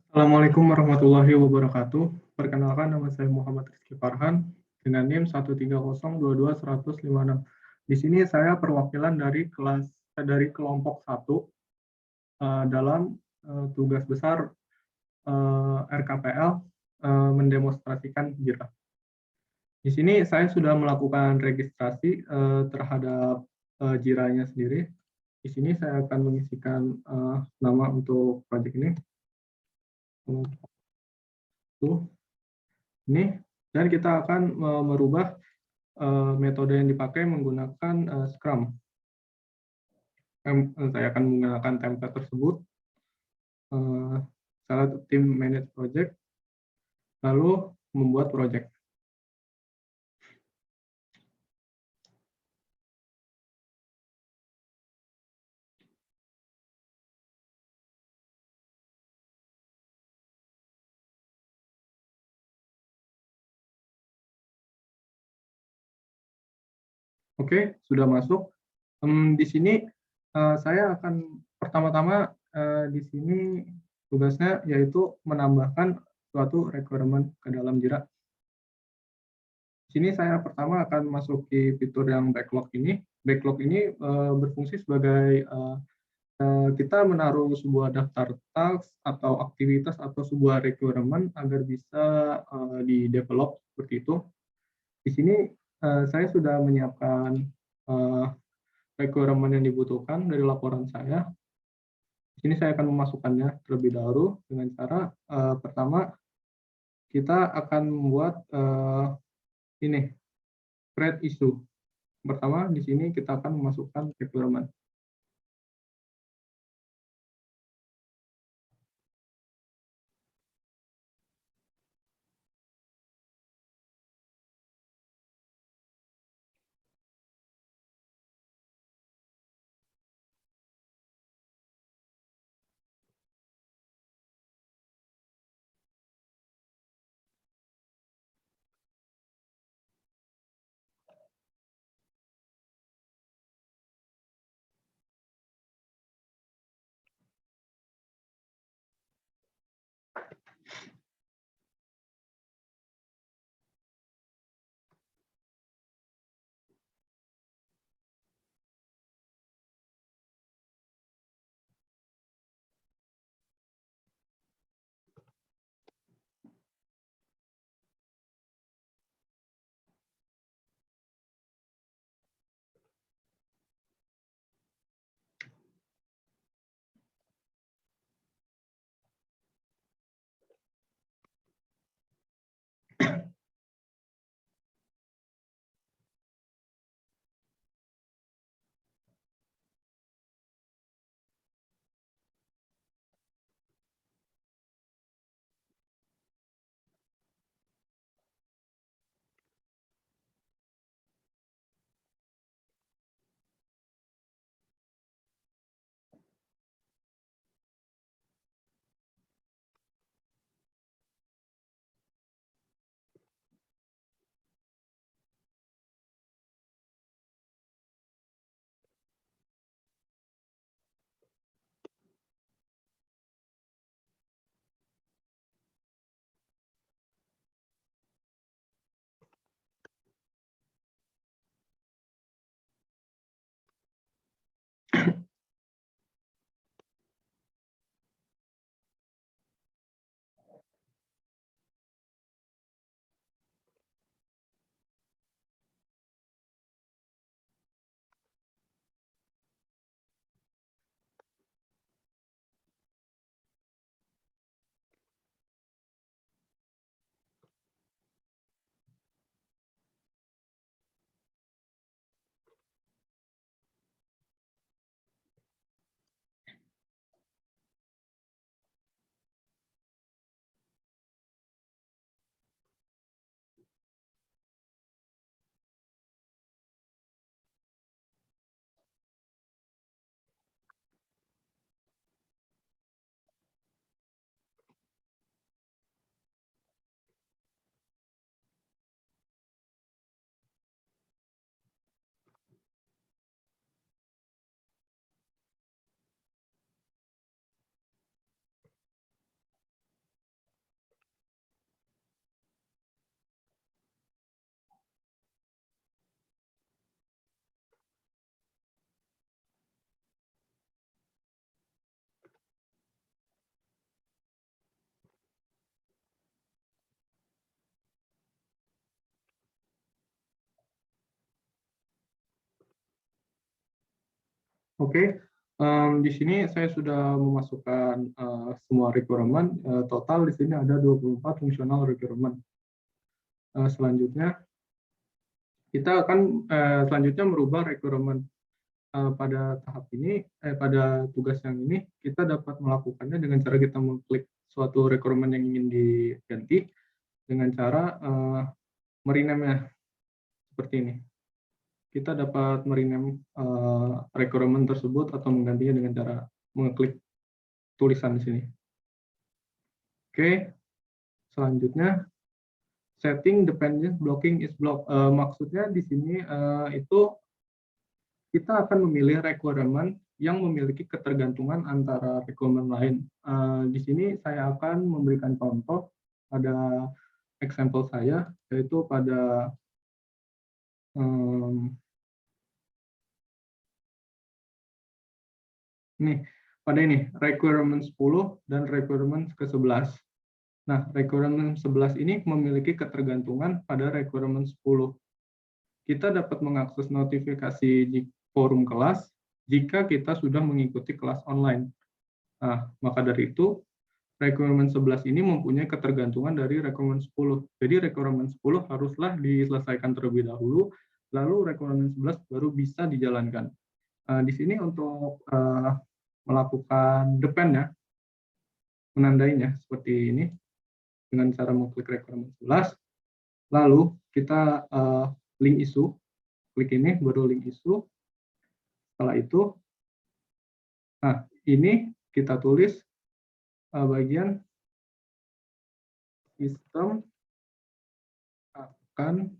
Assalamualaikum warahmatullahi wabarakatuh. Perkenalkan, nama saya Muhammad Rizky Farhan dengan NIM 130221056. Di sini saya perwakilan dari kelompok 1 dalam tugas besar RKPL mendemonstrasikan hijrah. Di sini saya sudah melakukan registrasi terhadap jiranya sendiri. Di sini saya akan mengisikan nama untuk proyek ini. Ini dan kita akan merubah metode yang dipakai menggunakan Scrum. Saya akan menggunakan template tersebut. Salah satu tim manage project, lalu membuat project. Oke, sudah masuk. Di sini saya akan pertama-tama di sini tugasnya yaitu menambahkan suatu requirement ke dalam Jira. Di sini saya pertama akan masuki fitur yang backlog ini. Backlog ini berfungsi sebagai kita menaruh sebuah daftar task atau aktivitas atau sebuah requirement agar bisa di-develop seperti itu. Di sini saya sudah menyiapkan uh, requirement yang dibutuhkan dari laporan saya. Di sini saya akan memasukkannya terlebih dahulu dengan cara pertama kita akan membuat ini create issue. Pertama di sini kita akan memasukkan requirement. Oke, di sini saya sudah memasukkan semua requirement. Total di sini ada 24 functional requirement. Selanjutnya kita akan selanjutnya merubah requirement pada tahap ini, pada tugas yang ini kita dapat melakukannya dengan cara kita mengklik suatu requirement yang ingin diganti dengan cara merename-nya seperti ini. Kita dapat merename requirement tersebut atau menggantinya dengan cara mengklik tulisan di sini. Oke, selanjutnya setting dependent blocking is block. Maksudnya di sini itu kita akan memilih requirement yang memiliki ketergantungan antara requirement lain. Di sini saya akan memberikan contoh pada example saya, yaitu pada pada ini requirement 10 dan requirement ke-11. Nah, requirement 11 ini memiliki ketergantungan pada requirement 10. Kita dapat mengakses notifikasi di forum kelas jika kita sudah mengikuti kelas online. Nah, maka dari itu, requirement 11 ini mempunyai ketergantungan dari requirement 10. Jadi requirement 10 haruslah diselesaikan terlebih dahulu, lalu requirement 11 baru bisa dijalankan. Di sini untuk melakukan depend ya, menandainya seperti ini, dengan cara mengklik requirement 11, lalu kita link issue, klik ini baru link issue. Setelah itu, nah ini kita tulis bagian sistem akan,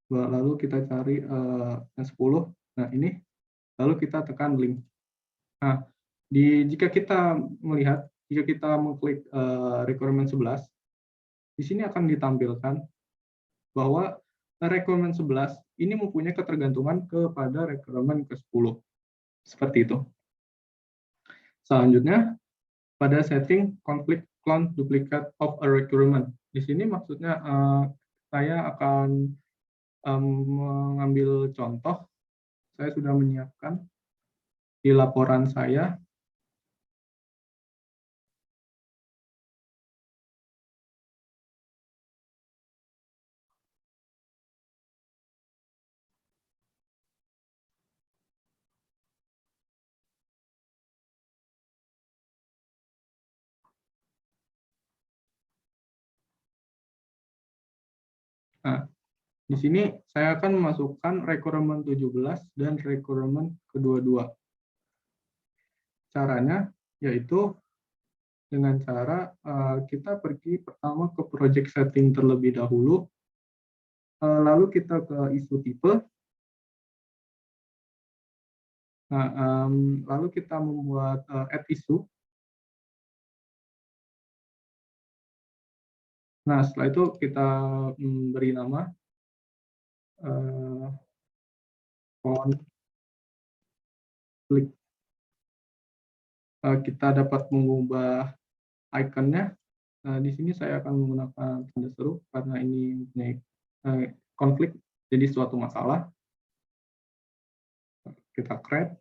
lalu kita cari yang 10. Nah ini, lalu kita tekan link. Nah, jika kita melihat, jika kita mengklik requirement 11, di sini akan ditampilkan bahwa requirement 11 ini mempunyai ketergantungan kepada requirement ke-10. Seperti itu. Selanjutnya, pada setting conflict clone duplicate of a requirement. Di sini maksudnya saya akan mengambil contoh. Saya sudah menyiapkan di laporan saya. Nah, di sini saya akan memasukkan requirement 17 dan requirement kedua-dua. Caranya yaitu dengan cara kita pergi pertama ke project setting terlebih dahulu, lalu kita ke isu tipe. Nah, lalu kita membuat add issue. Nah, setelah itu kita beri nama conflict. Kita dapat mengubah ikonnya. Di sini saya akan menggunakan tanda seru karena ini mempunyai konflik, jadi suatu masalah. Kita create.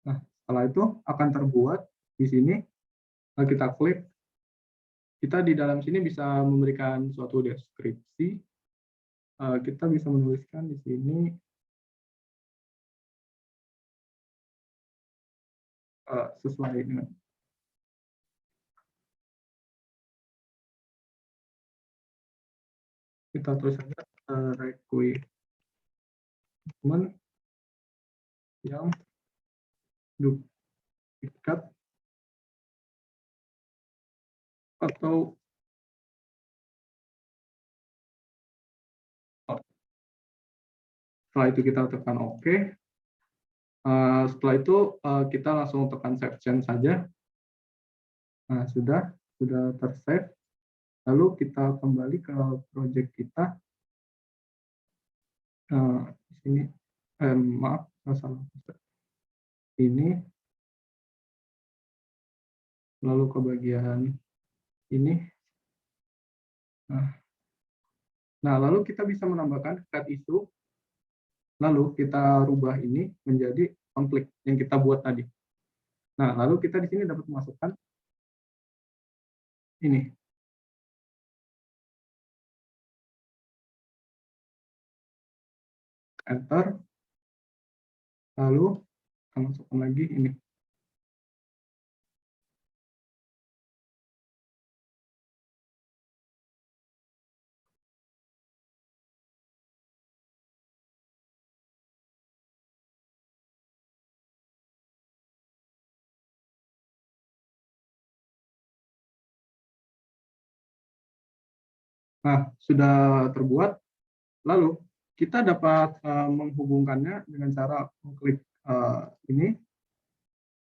Nah, setelah itu akan terbuat di sini. Kita klik. Kita di dalam sini bisa memberikan suatu deskripsi. Kita bisa menuliskan di sini sesuai dengan kita tulis saja requirement yang duplikat atau setelah itu kita tekan OK. Setelah itu kita langsung tekan save change saja. Nah, sudah tersave. Lalu kita kembali ke project kita. Di sini, maaf, salah. Ini, lalu ke bagian ini. Nah, lalu kita bisa menambahkan cat issue. Lalu kita rubah ini menjadi konflik yang kita buat tadi. Nah, lalu kita di sini dapat memasukkan ini, enter, lalu kita masukkan lagi ini. Nah, sudah terbuat, lalu kita dapat menghubungkannya dengan cara mengklik ini,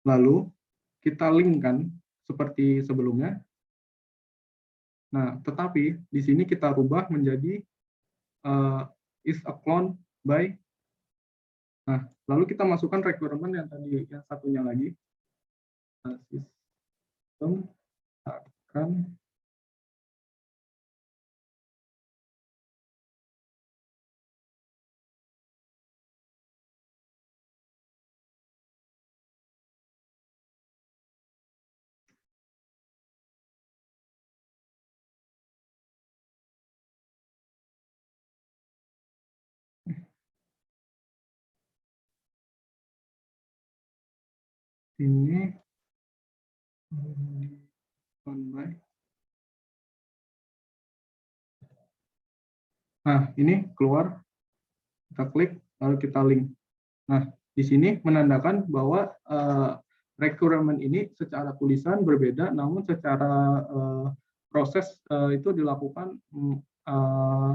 lalu kita linkkan seperti sebelumnya. Nah, tetapi di sini kita rubah menjadi is a clone by. Nah, lalu kita masukkan requirement yang tadi, yang satunya lagi. Sistem akan ini by. Nah, ini keluar, kita klik, lalu kita link. Nah, di sini menandakan bahwa requirement ini secara tulisan berbeda, namun secara proses itu dilakukan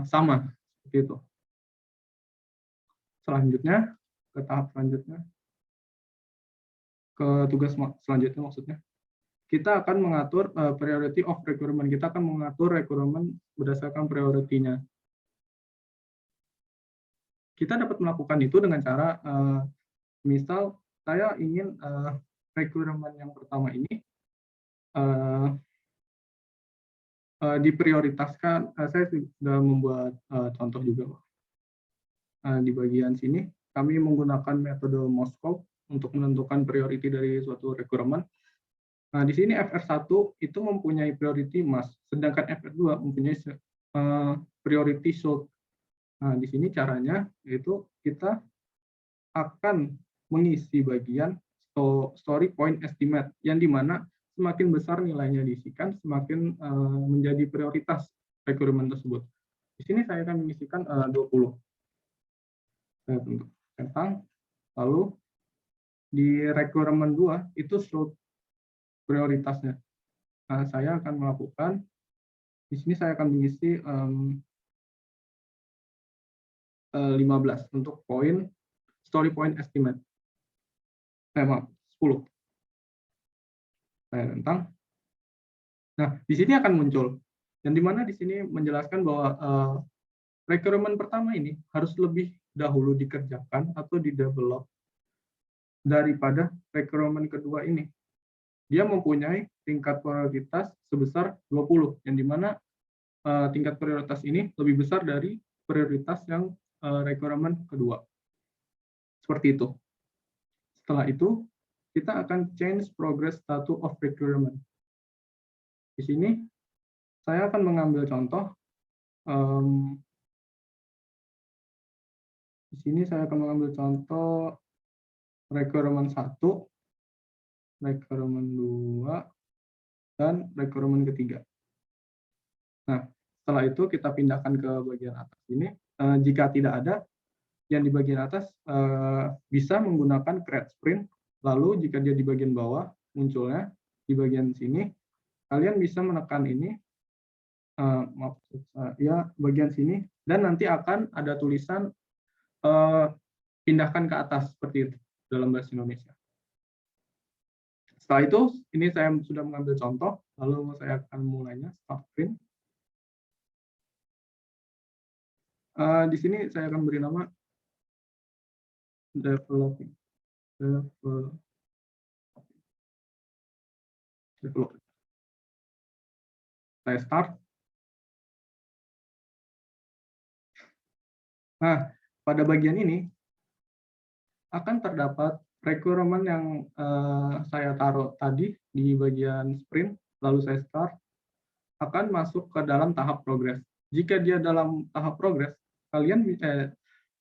sama, seperti itu. Selanjutnya, ke tahap selanjutnya, ke tugas selanjutnya maksudnya, kita akan mengatur priority of requirement. Kita akan mengatur requirement berdasarkan priority-nya. Kita dapat melakukan itu dengan cara, misal saya ingin requirement yang pertama ini diprioritaskan. Saya sudah membuat contoh juga. Di bagian sini kami menggunakan metode Moskov untuk menentukan priority dari suatu requirement. Nah, di sini FR1 itu mempunyai priority must, sedangkan FR2 mempunyai priority should. Nah, di sini caranya yaitu kita akan mengisi bagian story point estimate, yang dimana semakin besar nilainya diisikan, semakin menjadi prioritas requirement tersebut. Di sini saya akan mengisikan 20. Saya tentu centang, lalu di requirement 2 itu should prioritasnya. Nah, saya akan melakukan, di sini saya akan mengisi 15 untuk poin story point estimate. Maaf, 10. Saya tentang. Nah, di sini akan muncul, yang dimana di sini menjelaskan bahwa requirement pertama ini harus lebih dahulu dikerjakan atau di-develop daripada requirement kedua ini. Dia mempunyai tingkat prioritas sebesar 20, yang dimana tingkat prioritas ini lebih besar dari prioritas yang requirement kedua. Seperti itu. Setelah itu, kita akan change progress status of requirement. Di sini, saya akan mengambil contoh. Di sini saya akan mengambil contoh requirement 1, requirement 2, dan requirement ketiga. Nah, setelah itu kita pindahkan ke bagian atas ini. Jika tidak ada, yang di bagian atas bisa menggunakan create sprint. Lalu jika dia di bagian bawah, munculnya di bagian sini, kalian bisa menekan ini, bagian sini, dan nanti akan ada tulisan pindahkan ke atas seperti itu dalam bahasa Indonesia. Setelah itu, ini saya sudah mengambil contoh, lalu saya akan mulainya start print. Di sini saya akan beri nama develop. Saya start. Nah, pada bagian ini akan terdapat requirement yang saya taruh tadi di bagian sprint, lalu saya start, akan masuk ke dalam tahap progres. Jika dia dalam tahap progres, kalian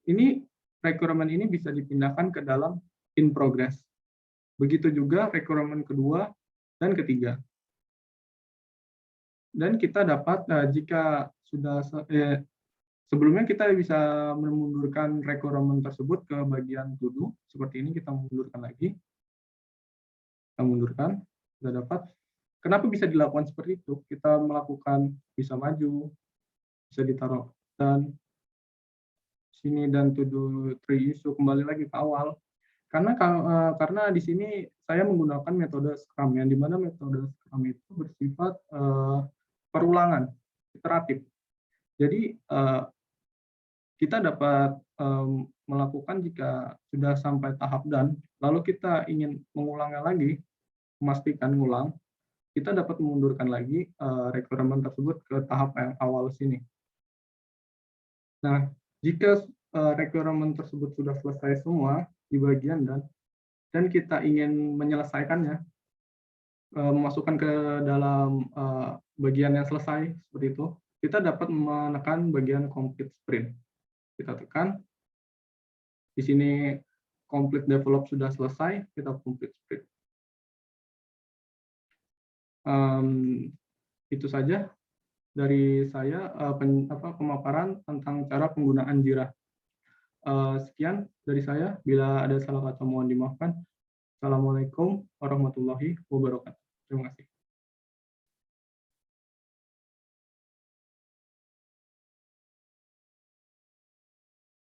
ini requirement ini bisa dipindahkan ke dalam in progress. Begitu juga requirement kedua dan ketiga. Dan kita dapat jika sudah sebelumnya kita bisa memundurkan requirement tersebut ke bagian to do. Seperti ini kita mundurkan lagi. Kita mundurkan, sudah dapat. Kenapa bisa dilakukan seperti itu? Kita melakukan bisa maju, bisa ditaruh dan sini dan to do tree issue kembali lagi ke awal. Karena di sini saya menggunakan metode Scrum, yang di mana metode Scrum itu bersifat perulangan, iteratif. Jadi kita dapat melakukan jika sudah sampai tahap done, lalu kita ingin mengulangnya lagi, memastikan ngulang, kita dapat memundurkan lagi requirement tersebut ke tahap yang awal sini. Nah, jika requirement tersebut sudah selesai semua di bagian dan kita ingin menyelesaikannya, memasukkan ke dalam bagian yang selesai seperti itu, kita dapat menekan bagian complete sprint. Kita tekan, di sini complete develop sudah selesai, kita complete sprint. Itu saja dari saya pemaparan tentang cara penggunaan Jira. Sekian dari saya, bila ada salah kata mohon dimaafkan. Assalamualaikum warahmatullahi wabarakatuh. Terima kasih.